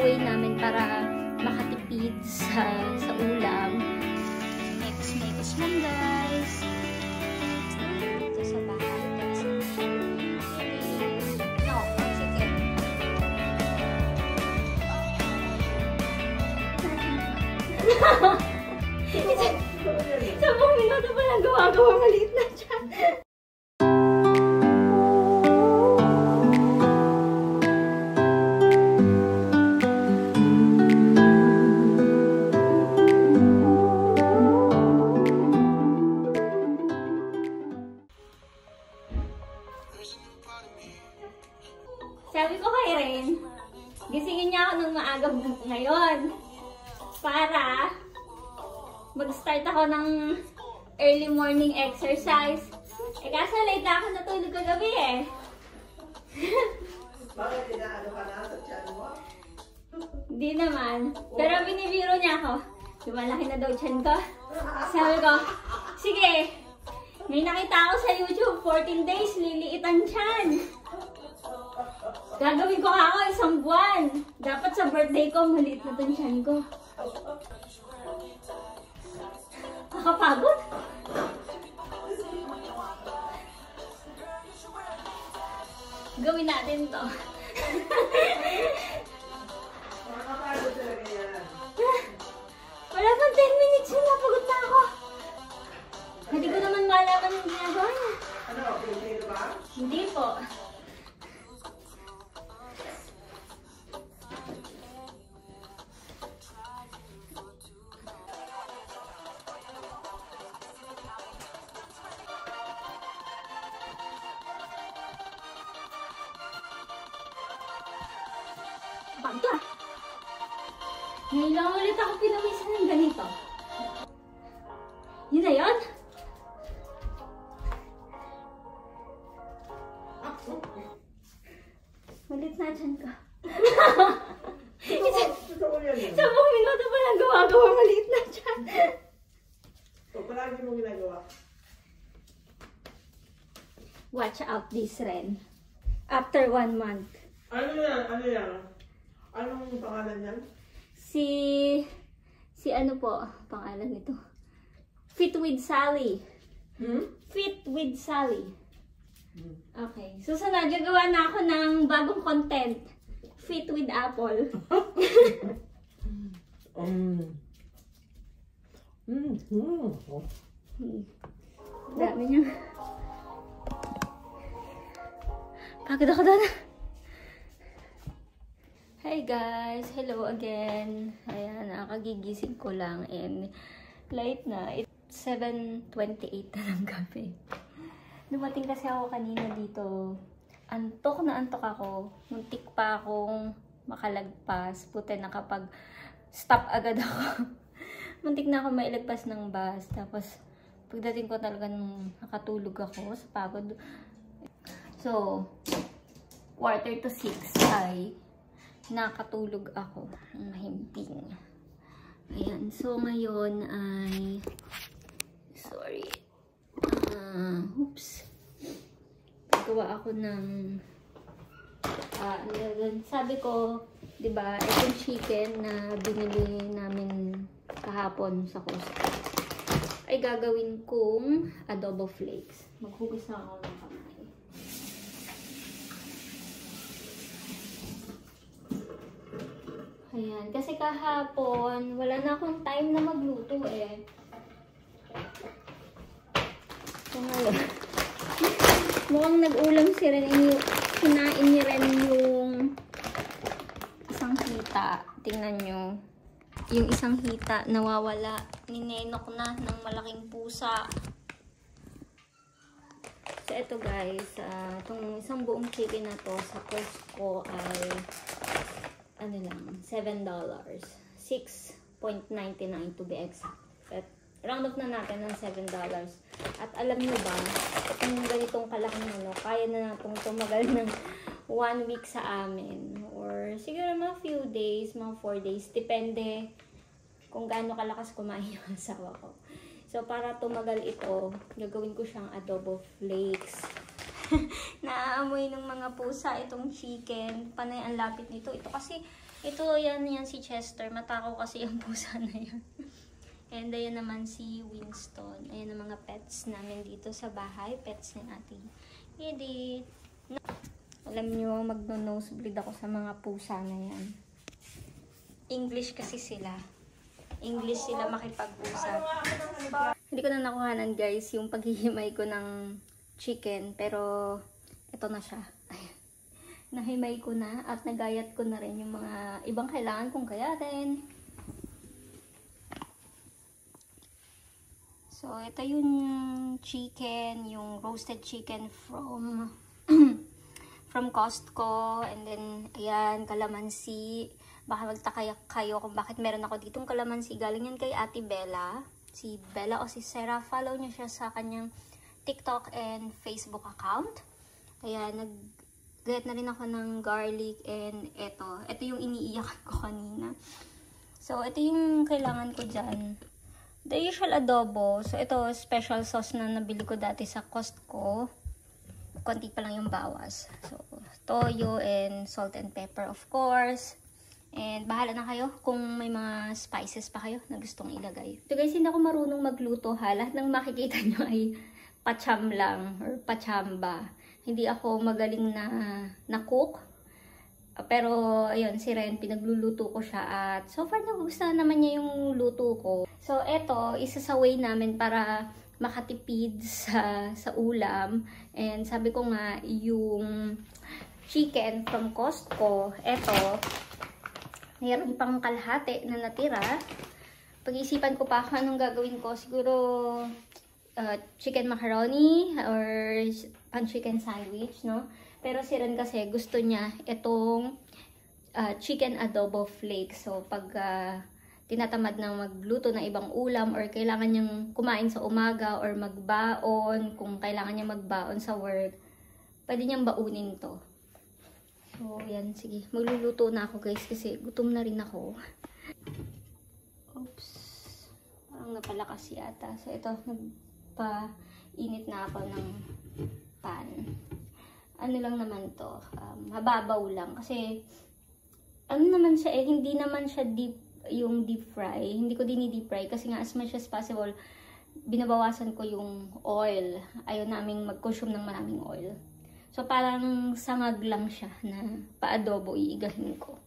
way namin para makatipid sa ulam. Next lang guys. Dito sa bahay kasi. No, sige. Sabong minuto pa lang gawa maliit na siya. Sabi ko kay Ren, gisingin niya ako ng maaga ngayon para mag-start ako ng early morning exercise. Eh kaso late na ako natulog kagabi eh. Bakit inaano ka na sa tiyan mo? Hindi naman. Pero binibiro niya ako. Lumalaki na daw tiyan ko. Sabi ko, sige, may nakita ako sa YouTube, 14 days, liliit ang tiyan. Gagawin ko ako isang buwan. Dapat sa birthday ko, maliit na itong tiyan ko. Nakapagod? Gawin natin to. Nakapagod talaga yan. Wala pang 10 minutes yun, napagod na ako. Hindi ko naman malaman yung ginagawa niya. Ano, Pilipino ba? Hindi po. Pagka. Ngayon lang ulit ako pinawisan ng ganito. Yun na yun? Malit na dyan ka. Sabong minuto pa lang gawa maliit na dyan. So, palagi mo ginagawa. Watch out this, Ren. After 1 month. Ano yan? Ano yan? Anong pangalan yan? Si ano po, pangalan nito? Fit with Sally. Fit with Sally. Okay. Susunod, gagawa na ako ng bagong content. Fit with Apple. Dami niya. Pagod ako doon. Hi guys! Hello again. Ayan, nakagigising ko lang and late na. It's 7:28 na ng gabi. Dumating kasi ako kanina dito. Antok na antok ako. Muntik pa akong makalagpas. Puti nakapag-stop agad ako. Muntik na ako mailagpas ng bus. Tapos, pagdating ko talaga nung nakatulog ako sa pagod. So, 5:45 ay nakatulog ako ng mahimbing. Ayan. So, ngayon ay sorry. Oops. Gawa ako ng sabi ko, diba, itong chicken na binili namin kahapon sa Costco ay gagawin kong adobo flakes. Maghugas na ako ng kamay. Ayan. Kasi kahapon, wala na akong time na magluto eh. So ngayon, mukhang nag-ulam si Ren. Kinain ni Ren yung isang hita. Tingnan nyo. Yung isang hita, nawawala. Ninenok na ng malaking pusa. So ito guys, itong isang buong chicken na to sa Costco ay ano lang, $7. 6.99 to be exact. At round off na natin ng $7. At alam nyo ba, itong ganitong kalaking ano, kaya na natong tumagal ng 1 week sa amin. Or siguro mga few days, mga 4 days. Depende kung gaano kalakas kumain yung asawa ko. So, para tumagal ito, gagawin ko siyang adobo flakes. Naaamoy ng mga pusa itong chicken. Panay ang lapit nito. Ito kasi, yan si Chester. Matakaw kasi ang pusa na yan. And ayan naman si Winston. Ayan ang mga pets namin dito sa bahay. Pets ni Ate Edith. Alam nyo, magno-nosebleed ako sa mga pusa na yan. English kasi sila. English sila makipag-usap. Hindi ko na nakuhanan guys yung paghihimay ko ng chicken. Pero ito na siya. Ayan. Nahimay ko na at nagayat ko na rin yung mga ibang kailangan kong gayatin. So ito yung chicken, yung roasted chicken from from Costco. And then ayan, kalamansi. Baka magtaka kayo kung bakit meron ako ditong kalamansi. Galing yan kay Ate Bella. Si Bella o si Sarah. Follow niyo siya sa kanyang TikTok and Facebook account. Kaya nag-get na rin ako ng garlic and eto. Ito yung iniiyakan ko kanina. So, ito yung kailangan ko dyan. The usual adobo. So, ito special sauce na nabili ko dati sa Costco. Konti pa lang yung bawas. So, toyo and salt and pepper of course. And bahala na kayo kung may mga spices pa kayo na gustong ilagay. So guys, hindi ako marunong magluto ha. Lahat ng makikita nyo ay pacham lang or pachamba. Hindi ako magaling na cook. Pero ayun, si Ren, pinagluluto ko siya at so far nagustuhan naman niya yung luto ko. So eto, isa sa way namin para makatipid sa ulam. And sabi ko nga, yung chicken from Costco, eto, mayroon pang kalahati na natira. Pag-iisipan ko pa kung anong gagawin ko. Siguro chicken macaroni or pan chicken sandwich, no? Pero si Ren kasi gusto niya itong chicken adobo flakes. So pag tinatamad na magluto ng ibang ulam or kailangan niyang kumain sa umaga or magbaon, kung kailangan niya magbaon sa work, pwede niyang baunin to. So, yan. Sige. Magluluto na ako, guys, kasi gutom na rin ako. Oops. Parang napalakas yata. So, ito. Nagpa-init na ako ng pan. Ano lang naman to? Mababaw lang. Kasi, ano naman siya hindi naman siya yung deep fry. Hindi ko dini-deep fry. Kasi nga, as much as possible, binabawasan ko yung oil. Ayaw naming mag-consume ng maraming oil. So, parang sangag lang siya na pa-adobo iigahin ko.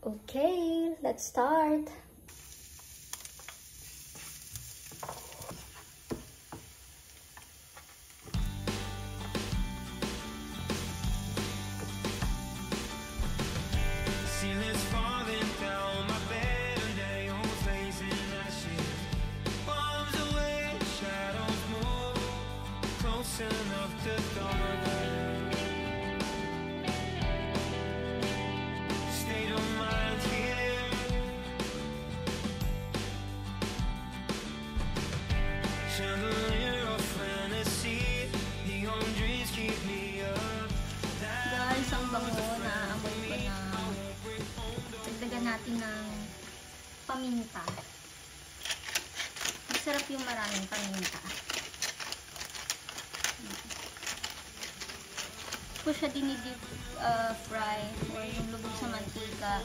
Okay, let's start. Guys, ang bango na amoy ko na. Dagdagan natin ng paminta. Masarap yung maraming paminta. Ko siya dinidip fry or yung lubog sa mantika.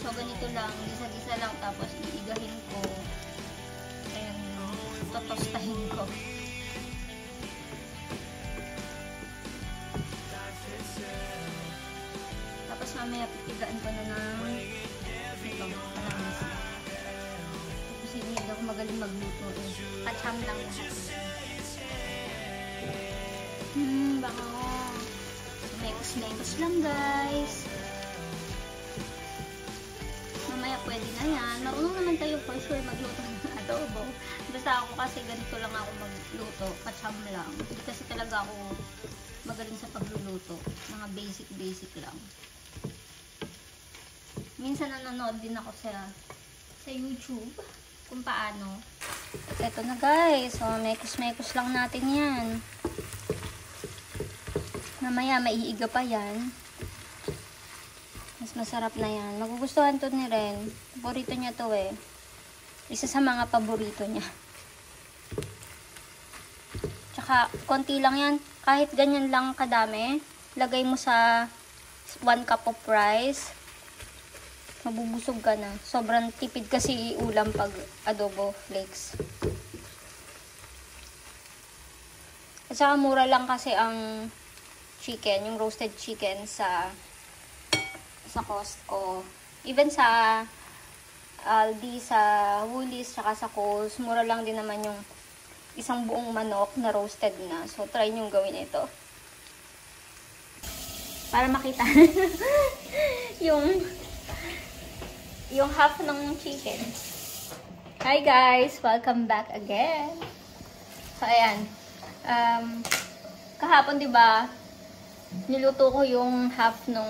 So ganito lang, gisa-gisa lang, tapos iigahin ko and totostahin ko. Tapos mamaya pitigaan ko na ng ito, kalamansi. Tapos hindi ako magaling magluto eh. Pacham lang lahat. Baka mekos-mekos lang guys. Mamaya pwede na yan. Marunong naman tayo for sure magluto ng adobo. Basta ako kasi ganito lang ako magluto. Pacham lang. Hindi kasi talaga ako magaling sa pagluluto. Mga basic lang. Minsan nanonood din ako sa YouTube kung paano. Ito na guys. So, mekos-mekos lang natin yan. Mamaya maiiga pa yan. Mas masarap na yan. Magugustuhan to ni Ren. Paborito niya to eh. Isa sa mga paborito niya. Tsaka konti lang yan. Kahit ganyan lang kadami, lagay mo sa 1 cup of rice. Mabubusog ka na. Sobrang tipid kasi ulam pag adobo flakes. At saka mura lang kasi ang chicken, yung roasted chicken sa Costco. Even sa Aldi, sa Woolies, saka sa Coles, mura lang din naman yung isang buong manok na roasted na. So, try nyo gawin ito. Para makita yung half ng chicken. Hi guys! Welcome back again! So, ayan. Kahapon, diba, niluto ko yung half ng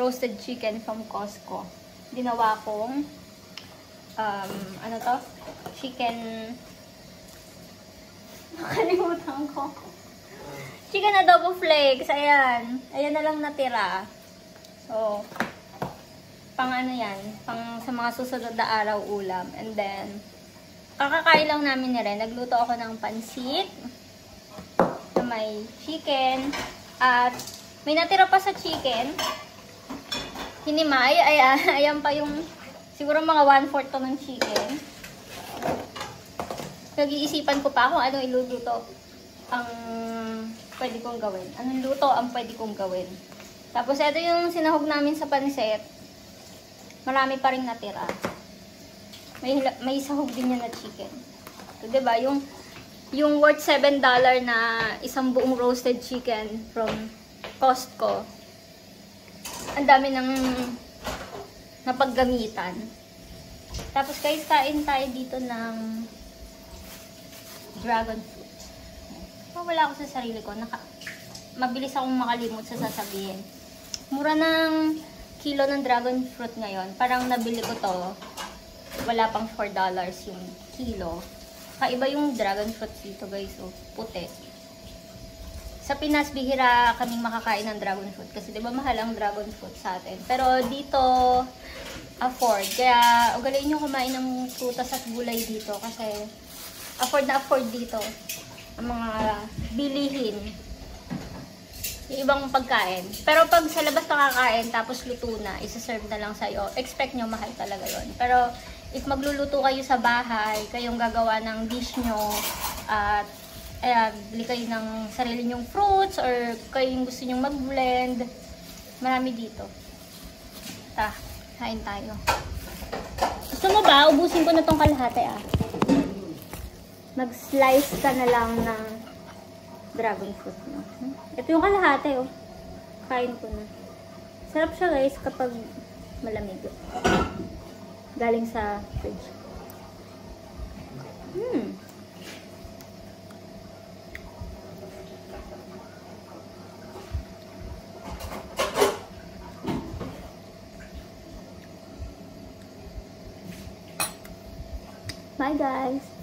roasted chicken from Costco. Ginawa kong ano to? Chicken nakalimutan ko. Chicken adobo flakes. Ayan. Ayan na lang natira. So, pang ano yan, pang sa mga susunod na araw ulam. And then, kakakain lang namin ni Ren. Nagluto ako ng pansit na may chicken. At may natira pa sa chicken. Hinimay. Ayan pa yung, siguro mga 1/4 to ng chicken. Nag-iisipan ko pa kung ano iluluto ang pwede kong gawin. Anong luto ang pwede kong gawin. Tapos, ito yung sinahog namin sa pansit. Marami pa rin natira. May sahog din yan na chicken. So, diba? Yung worth $7 na isang buong roasted chicken from Costco. Ang dami ng napaggamitan. Tapos, guys, kain tayo dito ng dragon fruit. Wala ako sa sarili ko. Mabilis akong makalimot sa sasabihin. Mura ng kilo ng dragon fruit ngayon. Parang nabili ko to. Wala pang $4 yung kilo. Kaiba yung dragon fruit dito, guys. So, puti. Sa Pinas, bihira kaming makakain ng dragon fruit. Kasi diba mahal ang dragon fruit sa atin. Pero dito, afford. Kaya, ugaliin nyo kumain ng prutas at gulay dito. Kasi, afford na afford dito. Ang mga bilihin. Yung ibang pagkain. Pero pag sa labas nakakain, tapos luto na, isa-serve na lang sa'yo, expect nyo mahal talaga yon. Pero, if magluluto kayo sa bahay, kayong gagawa ng dish nyo, at bili kayo ng sarili nyong fruits, or kayo yung gusto nyong mag-blend, marami dito. Kain tayo. Gusto mo ba? Ubusin ko na tong kalahati Mag-slice ka na lang ng dragon fruit mo. Ito yung kalahati, Kain ko na. Sarap siya, guys, kapag malamig. Galing sa fridge. Bye, guys.